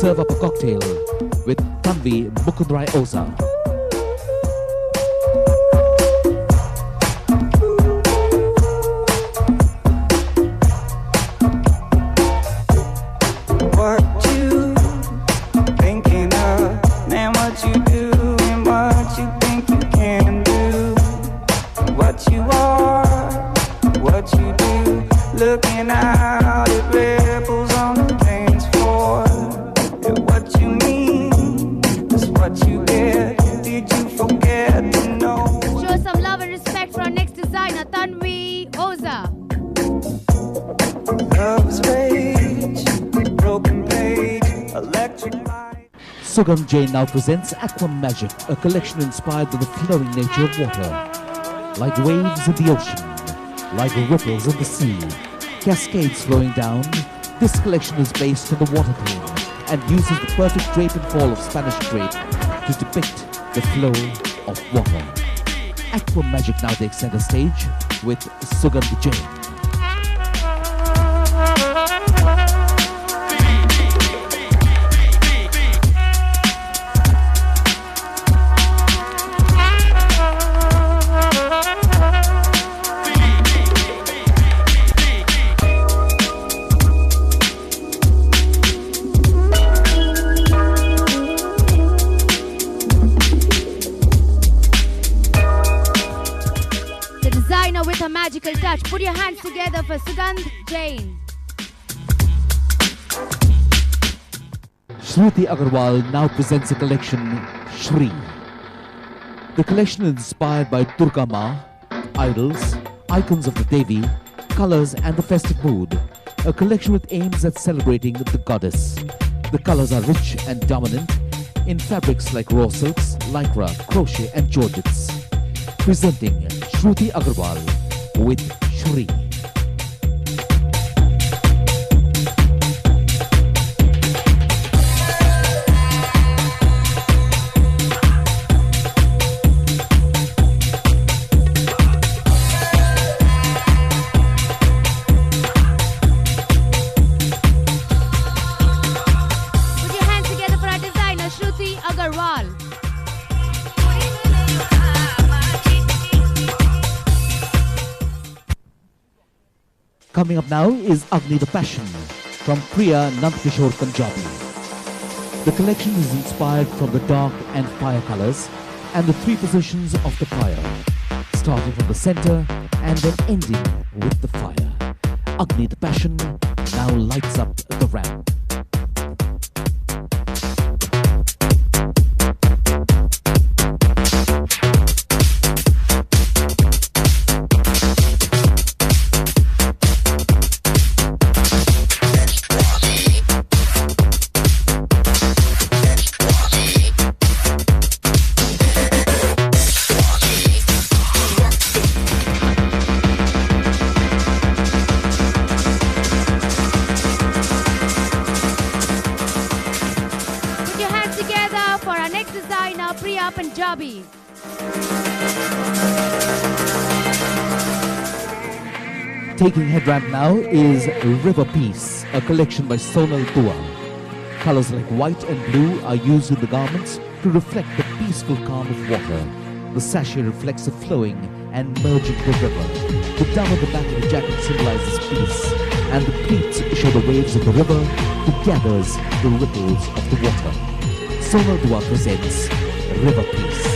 serve up a cocktail with Tanvi Mukundrai Oza. Looking out at ripples on the dance floor. And what you mean is what you get. Did you forget to know? Show some love and respect for our next designer, Tanvi Oza. Love's rage, broken page, electric light. Sugam Jain now presents Aqua Magic, a collection inspired by the flowing nature of water. Like waves in the ocean, like ripples in the sea, cascades flowing down, this collection is based on the water theme and uses the perfect drape and fall of Spanish drape to depict the flow of water. Aqua Magic now takes center stage with Sugam Jain. With a magical touch. Put your hands together for Sugam Jain. Shruti Agarwal now presents a collection, Shri. The collection is inspired by Durga Ma, idols, icons of the Devi, colors and the festive mood. A collection with aims at celebrating the goddess. The colors are rich and dominant in fabrics like raw silks, lycra, crochet and georgettes. Presenting Shruti Agarwal with Shri. Put your hands together for our designer, Shruti Agarwal. Coming up now is Agni the Passion from Priya Nandkishore Punjabi. The collection is inspired from the dark and fire colors and the three positions of the fire, starting from the center and then ending with the fire. Agni the Passion now lights up the ramp. Priya Punjabi. Taking head ramp now is River Peace, a collection by Sonal Dua. Colors like white and blue are used in the garments to reflect the peaceful calm of water. The sachet reflects the flowing and merging the river. The dove on the back of the jacket symbolizes peace, and the pleats show the waves of the river that gathers the ripples of the water. Sonal Dua presents River Peace.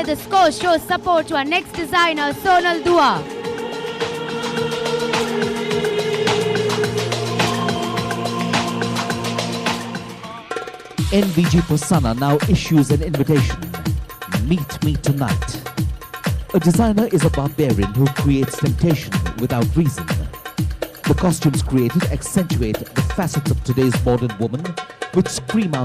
The score shows support to our next designer, Sonal Dua. NVG Prasanna now issues an invitation. Meet me tonight. A designer is a barbarian who creates temptation without reason. The costumes created accentuate the facets of today's modern woman, which scream out